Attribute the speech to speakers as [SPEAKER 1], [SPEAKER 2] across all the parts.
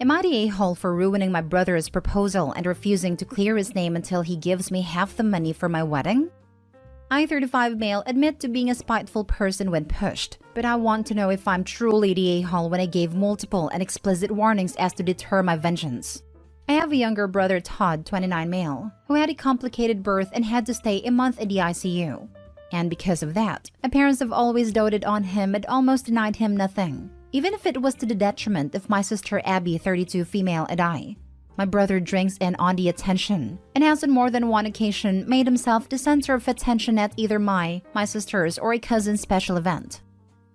[SPEAKER 1] Am I the a-hole for ruining my brother's proposal and refusing to clear his name until he gives me half the money for my wedding? I, 35 male, admit to being a spiteful person when pushed, but I want to know if I'm truly the a-hole when I gave multiple and explicit warnings as to deter my vengeance. I have a younger brother, Todd, 29 male, who had a complicated birth and had to stay a month in the ICU. And because of that, my parents have always doted on him and almost denied him nothing, even if it was to the detriment of my sister Abby, 32 female, and I. My brother drinks in on the attention and has on more than one occasion made himself the center of attention at either my sister's, or a cousin's special event.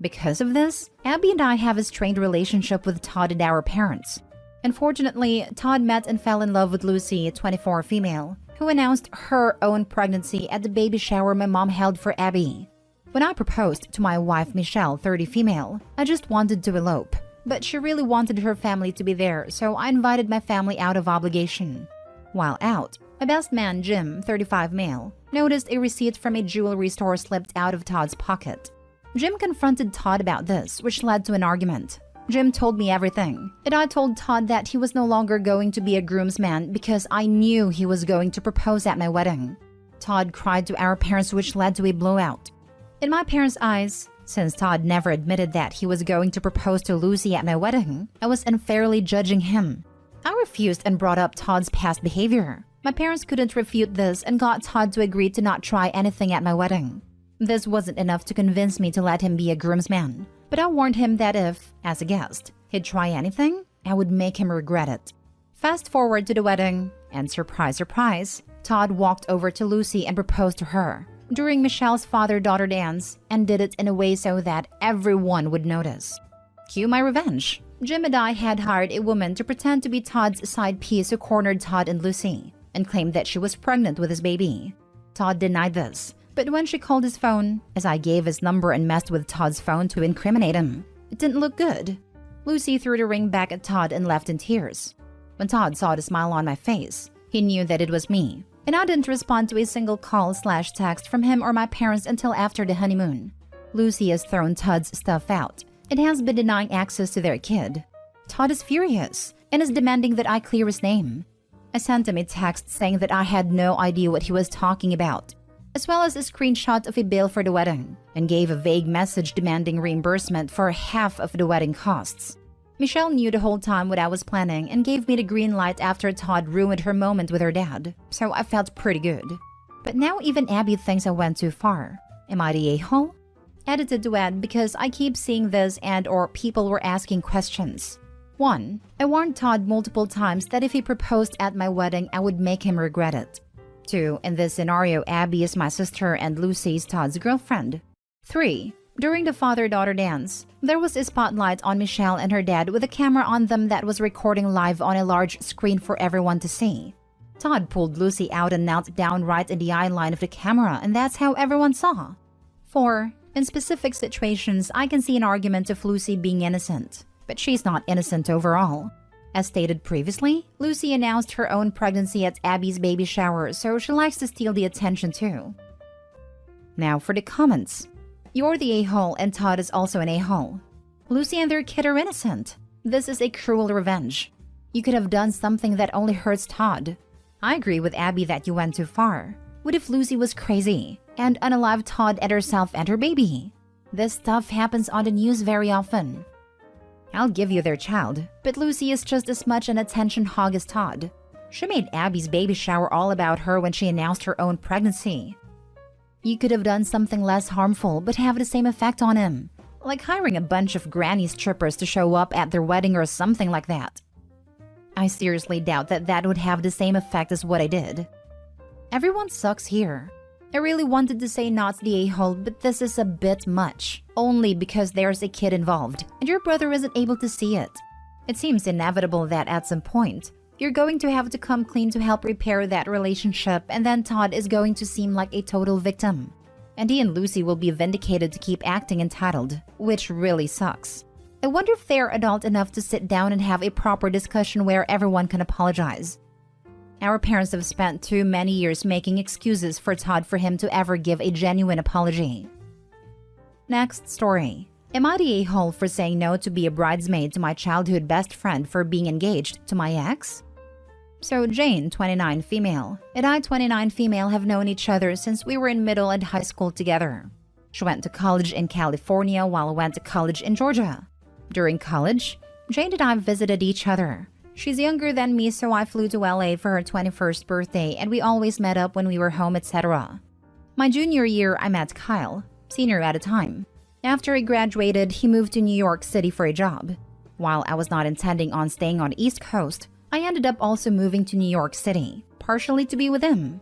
[SPEAKER 1] Because of this, Abby and I have a strained relationship with Todd and our parents. Unfortunately, Todd met and fell in love with Lucy, 24 female, who announced her own pregnancy at the baby shower my mom held for Abby. When I proposed to my wife Michelle, 30 female, I just wanted to elope. But she really wanted her family to be there, so I invited my family out of obligation. While out, my best man, Jim, 35 male, noticed a receipt from a jewelry store slipped out of Todd's pocket. Jim confronted Todd about this, which led to an argument. Jim told me everything, and I told Todd that he was no longer going to be a groomsman because I knew he was going to propose at my wedding. Todd cried to our parents, which led to a blowout. In my parents' eyes, since Todd never admitted that he was going to propose to Lucy at my wedding, I was unfairly judging him. I refused and brought up Todd's past behavior. My parents couldn't refute this and got Todd to agree to not try anything at my wedding. This wasn't enough to convince me to let him be a groomsman, but I warned him that if, as a guest, he'd try anything, I would make him regret it. Fast forward to the wedding, and surprise, surprise, Todd walked over to Lucy and proposed to her during Michelle's father-daughter dance, and did it in a way so that everyone would notice. Cue my revenge. Jim and I had hired a woman to pretend to be Todd's side piece who cornered Todd and Lucy, and claimed that she was pregnant with his baby. Todd denied this, but when she called his phone, as I gave his number and messed with Todd's phone to incriminate him, it didn't look good. Lucy threw the ring back at Todd and left in tears. When Todd saw the smile on my face, he knew that it was me, and I didn't respond to a single call/text from him or my parents until after the honeymoon. Lucy has thrown Todd's stuff out and has been denying access to their kid. Todd is furious and is demanding that I clear his name. I sent him a text saying that I had no idea what he was talking about, as well as a screenshot of a bill for the wedding, and gave a vague message demanding reimbursement for half of the wedding costs. Michelle knew the whole time what I was planning and gave me the green light after Todd ruined her moment with her dad, so I felt pretty good. But now even Abby thinks I went too far. Am I the a-hole? Edited to add because I keep seeing this and/or people were asking questions. 1. I warned Todd multiple times that if he proposed at my wedding, I would make him regret it. 2. In this scenario, Abby is my sister and Lucy is Todd's girlfriend. 3. During the father-daughter dance, there was a spotlight on Michelle and her dad with a camera on them that was recording live on a large screen for everyone to see. Todd pulled Lucy out and knelt down right in the eye line of the camera, and that's how everyone saw. 4. In specific situations, I can see an argument of Lucy being innocent, but she's not innocent overall. As stated previously, Lucy announced her own pregnancy at Abby's baby shower, so she likes to steal the attention too. Now for the comments. You're the a-hole and Todd is also an a-hole. Lucy and their kid are innocent. This is a cruel revenge. You could have done something that only hurts Todd. I agree with Abby that you went too far. What if Lucy was crazy and unalived Todd and herself and her baby? This stuff happens on the news very often. I'll give you their child, but Lucy is just as much an attention hog as Todd. She made Abby's baby shower all about her when she announced her own pregnancy. You could have done something less harmful but have the same effect on him, like hiring a bunch of granny strippers to show up at their wedding or something like that. I seriously doubt that that would have the same effect as what I did. Everyone sucks here. I really wanted to say not the a-hole, but this is a bit much, only because there's a kid involved and your brother isn't able to see it. It seems inevitable that at some point, you're going to have to come clean to help repair that relationship, and then Todd is going to seem like a total victim. And he and Lucy will be vindicated to keep acting entitled, which really sucks. I wonder if they're adult enough to sit down and have a proper discussion where everyone can apologize. Our parents have spent too many years making excuses for Todd for him to ever give a genuine apology. Next story. Am I the a-hole for saying no to be a bridesmaid to my childhood best friend for being engaged to my ex? So Jane, 29 female, and I, 29 female, have known each other since we were in middle and high school together. She went to college in California while I went to college in Georgia. During college, Jane and I visited each other. She's younger than me, so I flew to LA for her 21st birthday and we always met up when we were home, etc. My junior year, I met Kyle, senior at the time. After he graduated, he moved to New York City for a job. While I was not intending on staying on East Coast, I ended up also moving to New York City, partially to be with him.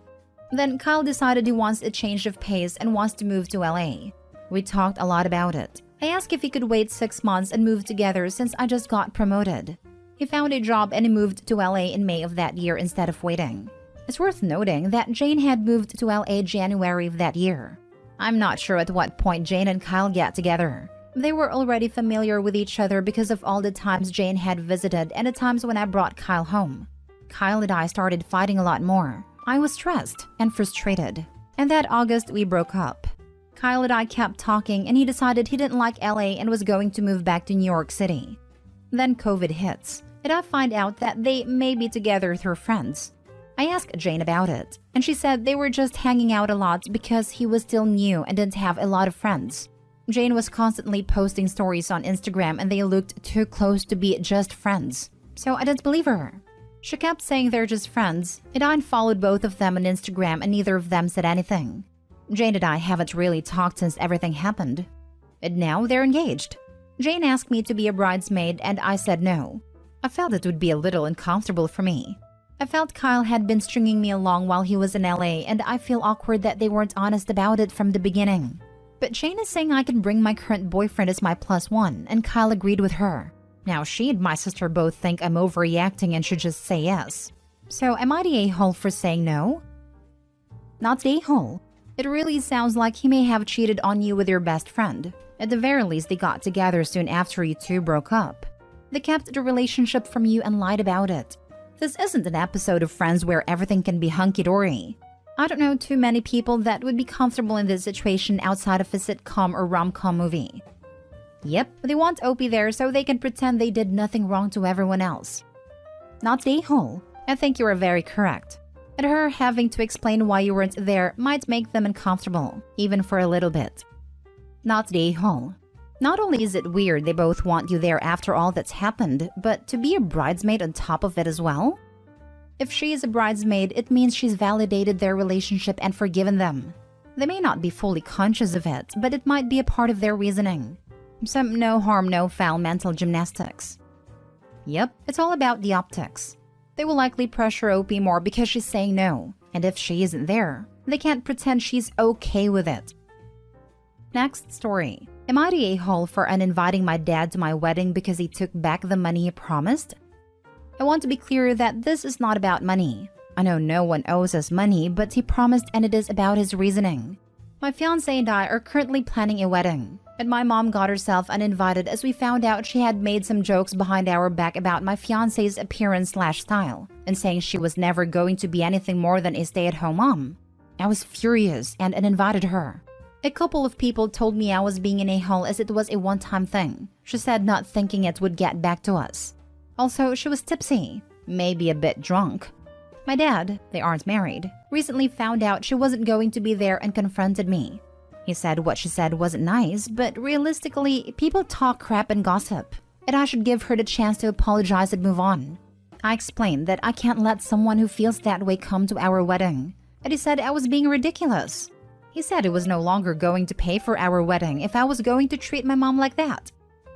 [SPEAKER 1] Then Kyle decided he wants a change of pace and wants to move to LA. We talked a lot about it. I asked if he could wait 6 months and move together since I just got promoted. He found a job and he moved to LA in May of that year instead of waiting. It's worth noting that Jane had moved to LA January of that year. I'm not sure at what point Jane and Kyle got together. They were already familiar with each other because of all the times Jane had visited and the times when I brought Kyle home. Kyle and I started fighting a lot more. I was stressed and frustrated. And that August, we broke up. Kyle and I kept talking and he decided he didn't like LA and was going to move back to New York City. Then COVID hits, and I find out that they may be together through friends. I asked Jane about it, and she said they were just hanging out a lot because he was still new and didn't have a lot of friends. Jane was constantly posting stories on Instagram and they looked too close to be just friends. So I didn't believe her. She kept saying they're just friends, and I unfollowed both of them on Instagram and neither of them said anything. Jane and I haven't really talked since everything happened. And now they're engaged. Jane asked me to be a bridesmaid and I said no. I felt it would be a little uncomfortable for me. I felt Kyle had been stringing me along while he was in LA and I feel awkward that they weren't honest about it from the beginning. But Jane is saying I can bring my current boyfriend as my +1 and Kyle agreed with her. Now she and my sister both think I'm overreacting and should just say yes. So am I the a-hole for saying no? Not the a-hole. It really sounds like he may have cheated on you with your best friend. At the very least, they got together soon after you two broke up. They kept the relationship from you and lied about it. This isn't an episode of Friends where everything can be hunky-dory. I don't know too many people that would be comfortable in this situation outside of a sitcom or rom-com movie. Yep, they want Opie there so they can pretend they did nothing wrong to everyone else. Not the a-hole. I think you are very correct. And her having to explain why you weren't there might make them uncomfortable, even for a little bit. Not the a-hole. Not only is it weird they both want you there after all that's happened, but to be a bridesmaid on top of it as well? If she is a bridesmaid, it means she's validated their relationship and forgiven them. They may not be fully conscious of it, but it might be a part of their reasoning. Some no harm, no foul mental gymnastics. Yep, it's all about the optics. They will likely pressure Opie more because she's saying no, and if she isn't there, they can't pretend she's okay with it. Next story. Am I the a-hole for uninviting my dad to my wedding because he took back the money he promised? I want to be clear that this is not about money. I know no one owes us money, but he promised and it is about his reasoning. My fiancé and I are currently planning a wedding, and my mom got herself uninvited as we found out she had made some jokes behind our back about my fiancé's appearance/style, and saying she was never going to be anything more than a stay-at-home mom. I was furious and uninvited her. A couple of people told me I was being an a-hole as it was a one-time thing. She said not thinking it would get back to us. Also, she was tipsy, maybe a bit drunk. My dad, they aren't married, recently found out she wasn't going to be there and confronted me. He said what she said wasn't nice, but realistically, people talk crap and gossip, and I should give her the chance to apologize and move on. I explained that I can't let someone who feels that way come to our wedding, and he said I was being ridiculous. He said he was no longer going to pay for our wedding if I was going to treat my mom like that.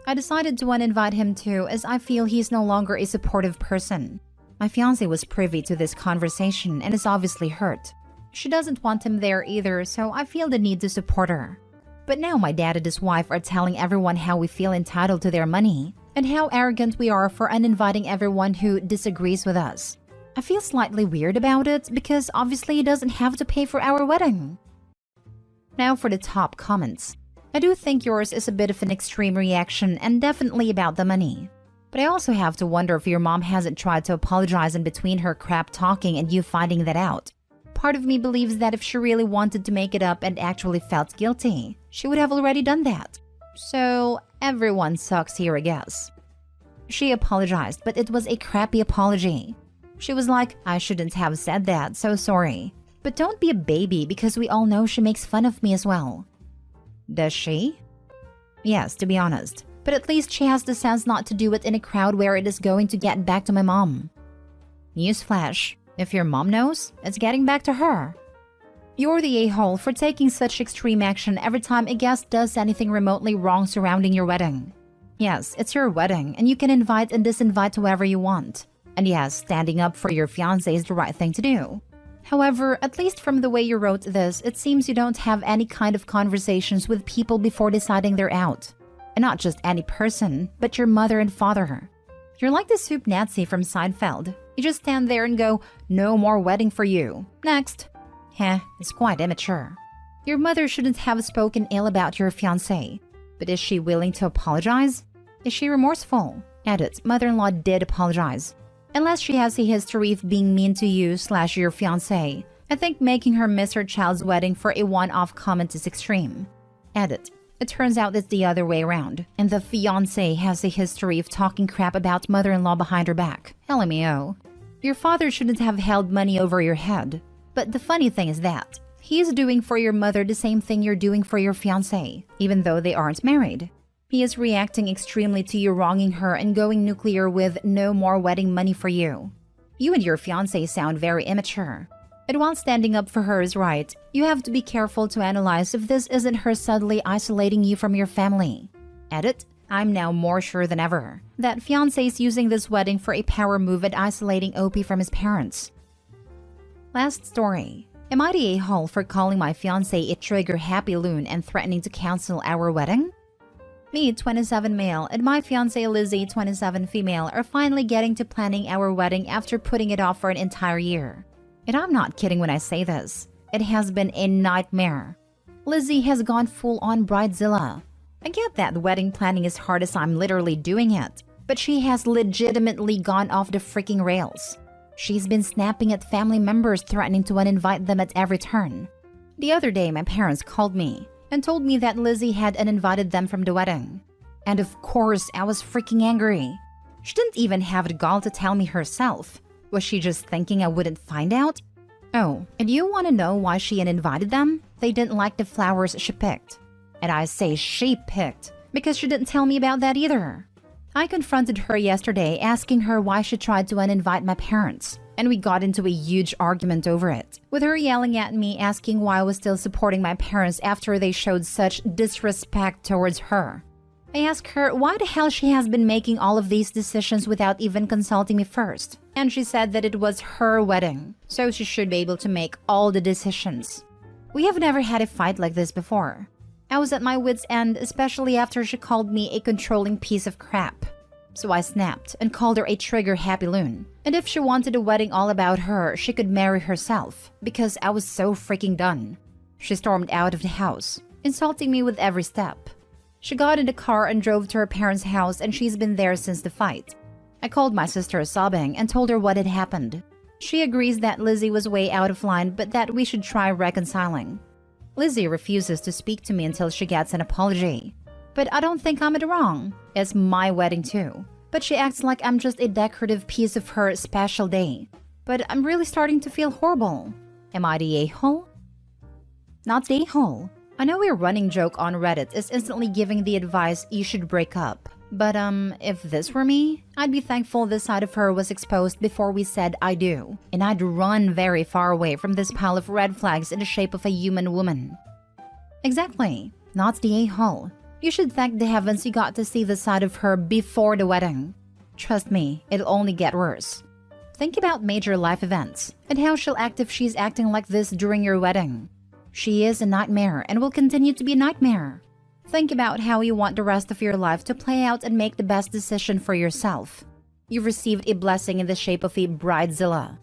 [SPEAKER 1] I decided to uninvite him too, as I feel he's no longer a supportive person. My fiancé was privy to this conversation and is obviously hurt. She doesn't want him there either, so I feel the need to support her. But now my dad and his wife are telling everyone how we feel entitled to their money and how arrogant we are for uninviting everyone who disagrees with us. I feel slightly weird about it because obviously he doesn't have to pay for our wedding. Now for the top comments. I do think yours is a bit of an extreme reaction and definitely about the money. But I also have to wonder if your mom hasn't tried to apologize in between her crap talking and you finding that out. Part of me believes that if she really wanted to make it up and actually felt guilty, she would have already done that. So everyone sucks here, I guess. She apologized, but it was a crappy apology. She was like, I shouldn't have said that, so sorry. But don't be a baby because we all know she makes fun of me as well. Does she? Yes, to be honest. But at least she has the sense not to do it in a crowd where it is going to get back to my mom. Newsflash, if your mom knows, it's getting back to her. You're the a-hole for taking such extreme action every time a guest does anything remotely wrong surrounding your wedding. Yes, it's your wedding, and you can invite and disinvite whoever you want. And yes, standing up for your fiancé is the right thing to do. However, at least from the way you wrote this, it seems you don't have any kind of conversations with people before deciding they're out. And not just any person, but your mother and father. You're like the soup Nazi from Seinfeld. You just stand there and go, no more wedding for you. Next. Heh, it's quite immature. Your mother shouldn't have spoken ill about your fiancé. But is she willing to apologize? Is she remorseful? Edit, mother-in-law did apologize. Unless she has a history of being mean to you / your fiancé, I think making her miss her child's wedding for a one-off comment is extreme. Edit, it turns out it's the other way around, and the fiancé has a history of talking crap about mother-in-law behind her back. LMAO. Your father shouldn't have held money over your head. But the funny thing is that he is doing for your mother the same thing you're doing for your fiancé, even though they aren't married. He is reacting extremely to you wronging her and going nuclear with no more wedding money for you. You and your fiancé sound very immature. And while standing up for her is right, you have to be careful to analyze if this isn't her subtly isolating you from your family. Edit, I'm now more sure than ever that fiancé is using this wedding for a power move at isolating OP from his parents. Last story. Am I the a-hole for calling my fiancé a trigger happy loon and threatening to cancel our wedding? Me, 27 male, and my fiancée Lizzie, 27 female, are finally getting to planning our wedding after putting it off for an entire year. And I'm not kidding when I say this. It has been a nightmare. Lizzie has gone full-on bridezilla. I get that wedding planning is hard as I'm literally doing it, but she has legitimately gone off the freaking rails. She's been snapping at family members, threatening to uninvite them at every turn. The other day, my parents called me and told me that Lizzie had uninvited them from the wedding. And of course, I was freaking angry. She didn't even have the gall to tell me herself. Was she just thinking I wouldn't find out? Oh, and you want to know why she uninvited them? They didn't like the flowers she picked. And I say she picked, because she didn't tell me about that either. I confronted her yesterday, asking her why she tried to uninvite my parents, and we got into a huge argument over it, with her yelling at me asking why I was still supporting my parents after they showed such disrespect towards her. I asked her why the hell she has been making all of these decisions without even consulting me first, and she said that it was her wedding, so she should be able to make all the decisions. We have never had a fight like this before. I was at my wit's end, especially after she called me a controlling piece of crap. So I snapped and called her a trigger happy loon. And if she wanted a wedding all about her, she could marry herself, because I was so freaking done. She stormed out of the house, insulting me with every step. She got in the car and drove to her parents' house, and she's been there since the fight. I called my sister sobbing and told her what had happened. She agrees that Lizzie was way out of line, but that we should try reconciling. Lizzie refuses to speak to me until she gets an apology. But I don't think I'm in the wrong. It's my wedding too. But she acts like I'm just a decorative piece of her special day. But I'm really starting to feel horrible. Am I the a-hole? Not the a-hole. I know a running joke on Reddit is instantly giving the advice you should break up. But if this were me, I'd be thankful this side of her was exposed before we said I do. And I'd run very far away from this pile of red flags in the shape of a human woman. Exactly. Not the a-hole. You should thank the heavens you got to see the side of her before the wedding. Trust me, it'll only get worse. Think about major life events and how she'll act if she's acting like this during your wedding. She is a nightmare and will continue to be a nightmare. Think about how you want the rest of your life to play out and make the best decision for yourself. You've received a blessing in the shape of a bridezilla.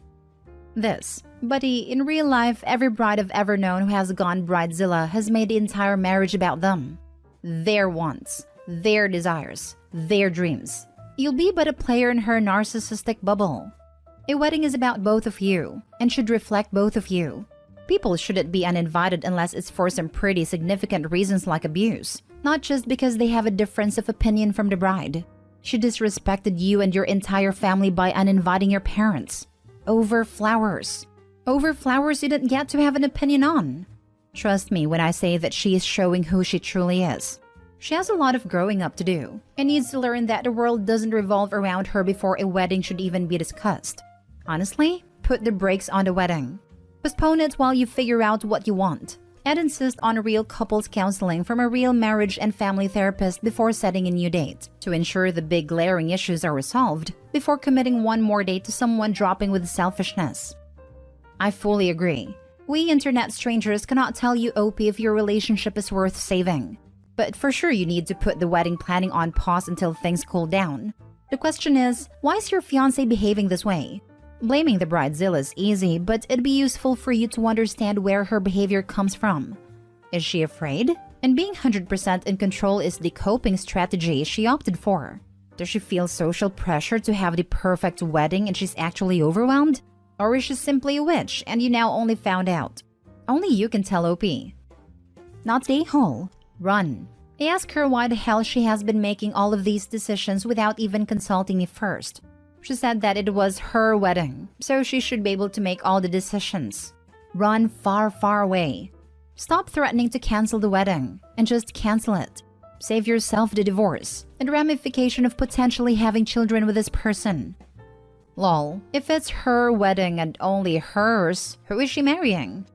[SPEAKER 1] This, buddy, in real life, every bride I've ever known who has gone bridezilla has made the entire marriage about them. Their wants, their desires, their dreams. You'll be but a player in her narcissistic bubble. A wedding is about both of you and should reflect both of you. People shouldn't be uninvited unless it's for some pretty significant reasons like abuse. Not just because they have a difference of opinion from the bride. She disrespected you and your entire family by uninviting your parents. Over flowers. Over flowers you didn't get to have an opinion on. Trust me when I say that she is showing who she truly is. She has a lot of growing up to do and needs to learn that the world doesn't revolve around her before a wedding should even be discussed. Honestly, put the brakes on the wedding. Postpone it while you figure out what you want, and insist on a real couples counseling from a real marriage and family therapist before setting a new date to ensure the big glaring issues are resolved before committing one more date to someone dropping with selfishness. I fully agree. We internet strangers cannot tell you, OP, if your relationship is worth saving. But for sure you need to put the wedding planning on pause until things cool down. The question is, why is your fiancé behaving this way? Blaming the bridezilla is easy, but it'd be useful for you to understand where her behavior comes from. Is she afraid? And being 100% in control is the coping strategy she opted for. Does she feel social pressure to have the perfect wedding and she's actually overwhelmed? Or is she simply a witch and you now only found out? Only you can tell, OP. Not stay whole. Run. I asked her why the hell she has been making all of these decisions without even consulting me first. She said that it was her wedding, so she should be able to make all the decisions. Run far, far away. Stop threatening to cancel the wedding, and just cancel it. Save yourself the divorce, and ramification of potentially having children with this person. Lol, if it's her wedding and only hers, who is she marrying?